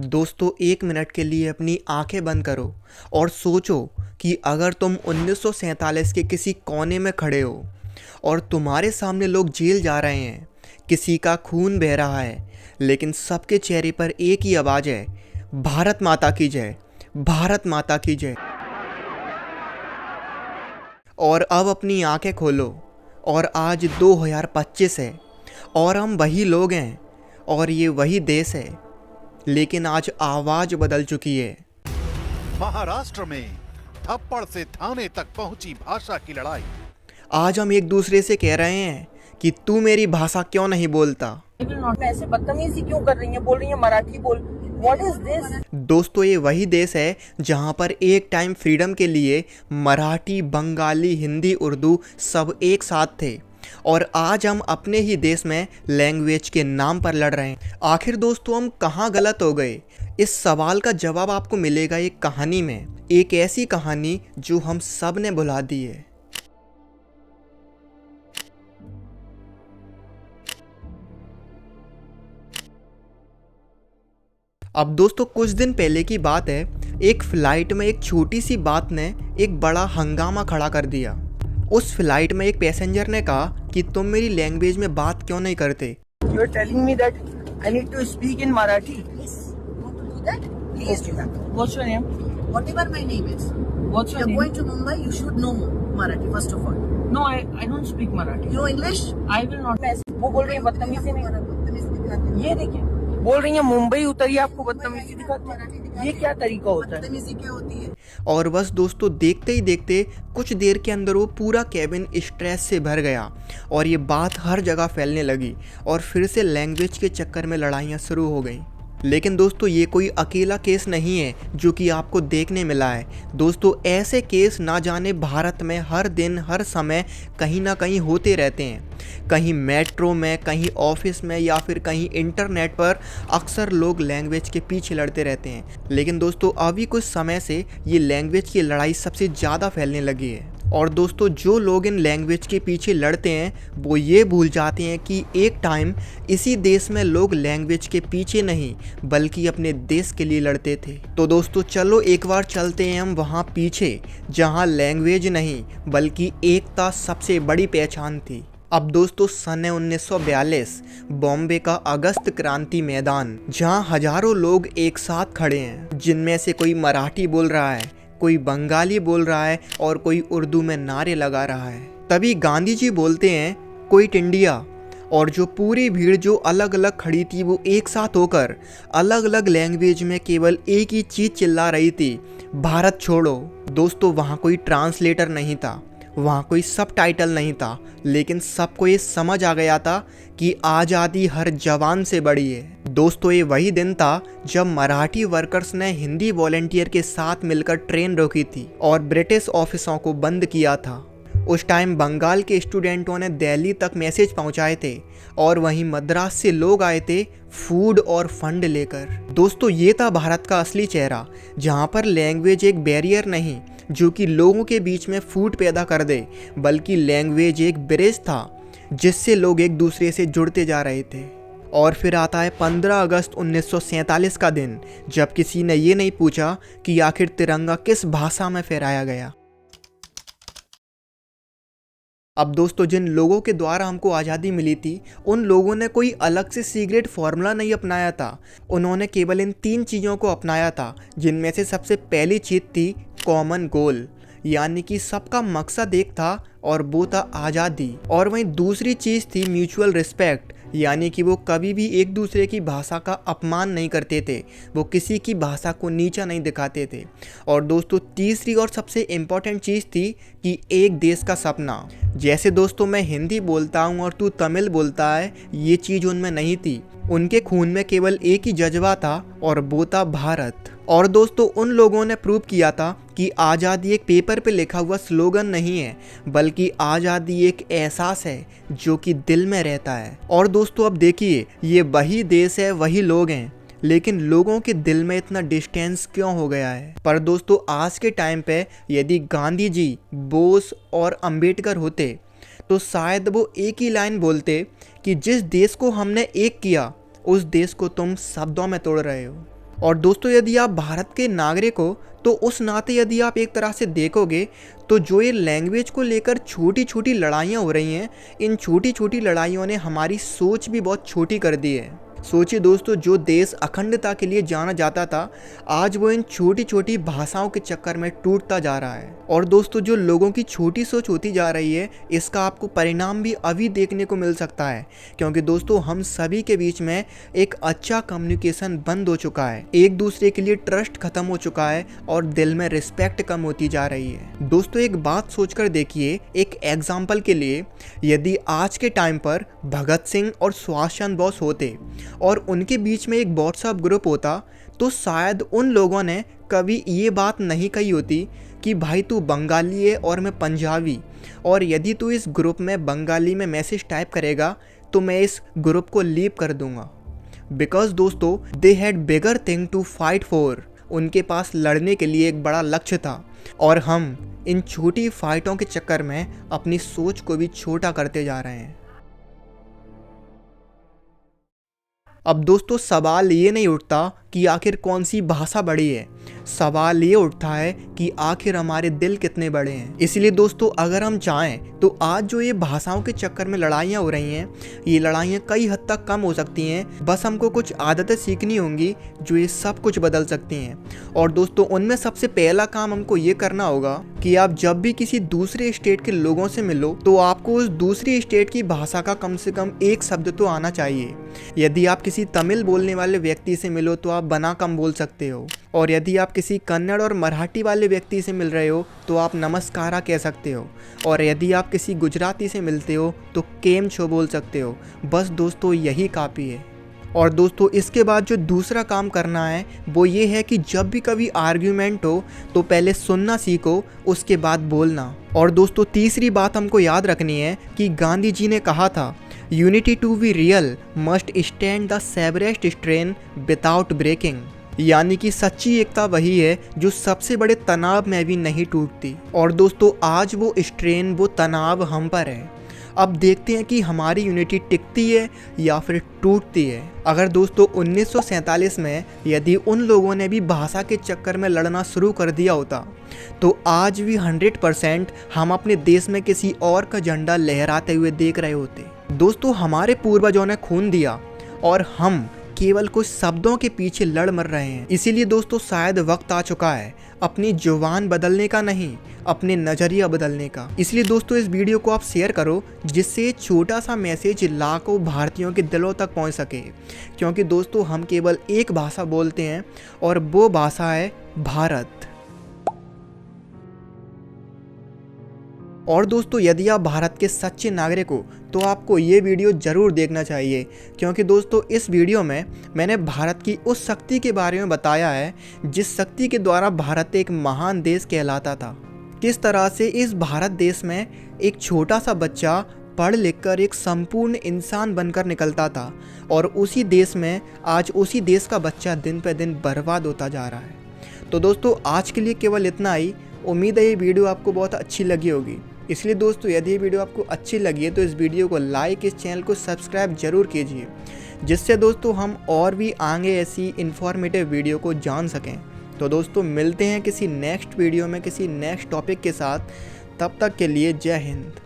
दोस्तों, एक मिनट के लिए अपनी आंखें बंद करो और सोचो कि अगर तुम 1947 के किसी कोने में खड़े हो और तुम्हारे सामने लोग जेल जा रहे हैं, किसी का खून बह रहा है, लेकिन सबके चेहरे पर एक ही आवाज़ है, भारत माता की जय, भारत माता की जय। और अब अपनी आंखें खोलो और आज 2025 है और हम वही लोग हैं और ये वही देश है, लेकिन आज आवाज बदल चुकी है। महाराष्ट्र में थप्पड़ से थाने तक पहुंची भाषा की लड़ाई। आज हम एक दूसरे से कह रहे हैं कि तू मेरी भाषा क्यों नहीं बोलता। ऐसे बदतमीजी क्यों कर रही है? बोल रही है मराठी बोल। What is this? दोस्तों, ये वही देश है जहां पर एक टाइम फ्रीडम के लिए मराठी, बंगाली, हिंदी, उर्दू सब एक साथ थे और आज हम अपने ही देश में लैंग्वेज के नाम पर लड़ रहे हैं। आखिर दोस्तों, हम कहाँ गलत हो गए? इस सवाल का जवाब आपको मिलेगा एक कहानी में, एक ऐसी कहानी जो हम सब ने भुला दी है। अब दोस्तों, कुछ दिन पहले की बात है, एक फ्लाइट में एक छोटी सी बात ने एक बड़ा हंगामा खड़ा कर दिया। उस फ्लाइट में एक पैसेंजर ने कहा कि तुम मेरी लैंग्वेज में बात क्यों नहीं करते। You are telling me that I need to speak in Marathi. Yes. Want to do that? Please do that. What's your name? Whatever my name is. What's your You're name? going to Mumbai, you should know Marathi first of all. No, I don't speak Marathi. You know English? I will not. वो बोल रही है बदतमीजी नहीं। बदतमीजी दिखाते हो। ये देखिए, बोल रही है मुंबई उतरी आपको बदतमीजी दिखाती है। ये क्या तरीका होता है? बदतमीजी क्या होती है? और बस दोस्तों, देखते ही देखते कुछ देर के अंदर वो पूरा केबिन स्ट्रेस से भर गया और ये बात हर जगह फैलने लगी और फिर से लैंग्वेज के चक्कर में लड़ाइयाँ शुरू हो गई। लेकिन दोस्तों, ये कोई अकेला केस नहीं है जो कि आपको देखने मिला है। दोस्तों, ऐसे केस ना जाने भारत में हर दिन हर समय कहीं ना कहीं होते रहते हैं। कहीं मेट्रो में, कहीं ऑफिस में या फिर कहीं इंटरनेट पर अक्सर लोग लैंग्वेज के पीछे लड़ते रहते हैं। लेकिन दोस्तों, अभी कुछ समय से ये लैंग्वेज की लड़ाई सबसे ज़्यादा फैलने लगी है। और दोस्तों, जो लोग इन लैंग्वेज के पीछे लड़ते हैं वो ये भूल जाते हैं कि एक टाइम इसी देश में लोग लैंग्वेज के पीछे नहीं बल्कि अपने देश के लिए लड़ते थे। तो दोस्तों, चलो एक बार चलते हैं हम वहाँ पीछे जहाँ लैंग्वेज नहीं बल्कि एकता सबसे बड़ी पहचान थी। अब दोस्तों, सन 1942 बॉम्बे का अगस्त क्रांति मैदान, जहाँ हजारों लोग एक साथ खड़े हैं, जिनमें से कोई मराठी बोल रहा है, कोई बंगाली बोल रहा है और कोई उर्दू में नारे लगा रहा है। तभी गांधी जी बोलते हैं, कोई इंडिया, और जो पूरी भीड़ जो अलग अलग खड़ी थी वो एक साथ होकर अलग अलग लैंग्वेज में केवल एक ही चीज़ चिल्ला रही थी, भारत छोड़ो। दोस्तों, वहाँ कोई ट्रांसलेटर नहीं था, वहाँ कोई सबटाइटल नहीं था, लेकिन सबको ये समझ आ गया था कि आज़ादी हर जवान से बड़ी है। दोस्तों, ये वही दिन था जब मराठी वर्कर्स ने हिंदी वॉलेंटियर के साथ मिलकर ट्रेन रोकी थी और ब्रिटिश ऑफिसों को बंद किया था। उस टाइम बंगाल के स्टूडेंटों ने दिल्ली तक मैसेज पहुंचाए थे और वहीं मद्रास से लोग आए थे फूड और फंड लेकर। दोस्तों, ये था भारत का असली चेहरा, जहां पर लैंग्वेज एक बैरियर नहीं जो कि लोगों के बीच में फूट पैदा कर दे, बल्कि लैंग्वेज एक ब्रिज था जिससे लोग एक दूसरे से जुड़ते जा रहे थे। और फिर आता है 15 अगस्त 1947 का दिन, जब किसी ने ये नहीं पूछा कि आखिर तिरंगा किस भाषा में फहराया गया। अब दोस्तों, जिन लोगों के द्वारा हमको आज़ादी मिली थी उन लोगों ने कोई अलग से सीक्रेट फॉर्मूला नहीं अपनाया था। उन्होंने केवल इन 3 चीज़ों को अपनाया था, जिनमें से सबसे पहली चीज़ थी कॉमन गोल, यानी कि सबका मकसद एक था और वो था आज़ादी। और वहीं दूसरी चीज़ थी म्यूचुअल रिस्पेक्ट, यानी कि वो कभी भी एक दूसरे की भाषा का अपमान नहीं करते थे, वो किसी की भाषा को नीचा नहीं दिखाते थे। और दोस्तों, तीसरी और सबसे इम्पॉर्टेंट चीज़ थी कि एक देश का सपना। जैसे दोस्तों, मैं हिंदी बोलता हूँ और तू तमिल बोलता है, ये चीज़ उनमें नहीं थी। उनके खून में केवल एक ही जज्बा था और वो था भारत। और दोस्तों, उन लोगों ने प्रूव किया था कि आज़ादी एक पेपर पे लिखा हुआ स्लोगन नहीं है, बल्कि आज़ादी एक एहसास है जो कि दिल में रहता है। और दोस्तों, अब देखिए, ये वही देश है, वही लोग हैं, लेकिन लोगों के दिल में इतना डिस्टेंस क्यों हो गया है? पर दोस्तों, आज के टाइम पे यदि गांधी जी, बोस और अंबेडकर होते तो शायद वो एक ही लाइन बोलते कि जिस देश को हमने एक किया उस देश को तुम शब्दों में तोड़ रहे हो। और दोस्तों यदि आप भारत के नागरिक हो तो उस नाते यदि आप एक तरह से देखोगे तो जो ये लैंग्वेज को लेकर छोटी छोटी लड़ाइयाँ हो रही हैं, इन छोटी छोटी लड़ाइयों ने हमारी सोच भी बहुत छोटी कर दी है। सोचिए दोस्तों, जो देश अखंडता के लिए जाना जाता था आज वो इन छोटी छोटी भाषाओं के चक्कर में टूटता जा रहा है। और दोस्तों जो लोगों की छोटी सोच होती जा रही है इसका आपको परिणाम भी अभी देखने को मिल सकता है, क्योंकि दोस्तों हम सभी के बीच में एक अच्छा कम्युनिकेशन बंद हो चुका है, एक दूसरे के लिए ट्रस्ट खत्म हो चुका है और दिल में रिस्पेक्ट कम होती जा रही है। दोस्तों एक बात सोचकर देखिए, एक एग्जाम्पल के लिए यदि आज के टाइम पर भगत सिंह और सुभाष चंद्र बोस होते और उनके बीच में एक व्हाट्सएप ग्रुप होता तो शायद उन लोगों ने कभी ये बात नहीं कही होती कि भाई तू बंगाली है और मैं पंजाबी, और यदि तू इस ग्रुप में बंगाली में मैसेज टाइप करेगा तो मैं इस ग्रुप को लीव कर दूंगा। बिकॉज दोस्तों they had bigger thing to fight for, उनके पास लड़ने के लिए एक बड़ा लक्ष्य था और हम इन छोटी फाइटों के चक्कर में अपनी सोच को भी छोटा करते जा रहे हैं। अब दोस्तों सवाल ये नहीं उठता कि आखिर कौन सी भाषा बड़ी है, सवाल ये उठता है कि आखिर हमारे दिल कितने बड़े हैं। इसलिए दोस्तों अगर हम चाहें तो आज जो ये भाषाओं के चक्कर में लड़ाइयाँ हो रही हैं ये लड़ाइयाँ कई हद तक कम हो सकती हैं, बस हमको कुछ आदतें सीखनी होंगी जो ये सब कुछ बदल सकती हैं। और दोस्तों उनमें सबसे पहला काम हमको ये करना होगा कि आप जब भी किसी दूसरे स्टेट के लोगों से मिलो तो आपको उस दूसरी स्टेट की भाषा का कम से कम एक शब्द तो आना चाहिए। यदि आप किसी तमिल बोलने वाले व्यक्ति से मिलो तो आप बना कम बोल सकते हो, और यदि आप किसी कन्नड़ और मराठी वाले व्यक्ति से मिल रहे हो तो आप नमस्कारा कह सकते हो, और यदि आप किसी गुजराती से मिलते हो तो केम छो बोल सकते हो। बस दोस्तों यही काफ़ी है। और दोस्तों इसके बाद जो दूसरा काम करना है वो ये है कि जब भी कभी आर्ग्यूमेंट हो तो पहले सुनना सीखो, उसके बाद बोलना। और दोस्तों तीसरी बात हमको याद रखनी है कि गांधी जी ने कहा था unity to be real must stand the severest strain without breaking, यानी कि सच्ची एकता वही है जो सबसे बड़े तनाव में भी नहीं टूटती। और दोस्तों आज वो स्ट्रेन, वो तनाव हम पर है। अब देखते हैं कि हमारी यूनिटी टिकती है या फिर टूटती है। अगर दोस्तों 1947 में यदि उन लोगों ने भी भाषा के चक्कर में लड़ना शुरू कर दिया होता तो आज भी 100% हम अपने देश में किसी और का झंडा लहराते हुए देख रहे होते। दोस्तों हमारे पूर्वजों ने खून दिया और हम केवल कुछ शब्दों के पीछे लड़ मर रहे हैं। इसीलिए दोस्तों शायद वक्त आ चुका है अपनी जुबान बदलने का नहीं, अपने नज़रिया बदलने का। इसलिए दोस्तों इस वीडियो को आप शेयर करो जिससे छोटा सा मैसेज लाखों भारतीयों के दिलों तक पहुंच सके, क्योंकि दोस्तों हम केवल एक भाषा बोलते हैं और वो भाषा है भारत। और दोस्तों यदि आप भारत के सच्चे नागरिक हो तो आपको ये वीडियो ज़रूर देखना चाहिए, क्योंकि दोस्तों इस वीडियो में मैंने भारत की उस शक्ति के बारे में बताया है जिस शक्ति के द्वारा भारत एक महान देश कहलाता था। किस तरह से इस भारत देश में एक छोटा सा बच्चा पढ़ लिख कर एक संपूर्ण इंसान बनकर निकलता था, और उसी देश में आज उसी देश का बच्चा दिन पे दिन बर्बाद होता जा रहा है। तो दोस्तों आज के लिए केवल इतना ही। उम्मीद है ये वीडियो आपको बहुत अच्छी लगी होगी। इसलिए दोस्तों यदि ये वीडियो आपको अच्छी लगी है तो इस वीडियो को लाइक, इस चैनल को सब्सक्राइब जरूर कीजिए, जिससे दोस्तों हम और भी आगे ऐसी इन्फॉर्मेटिव वीडियो को जान सकें। तो दोस्तों मिलते हैं किसी नेक्स्ट वीडियो में किसी नेक्स्ट टॉपिक के साथ। तब तक के लिए जय हिंद।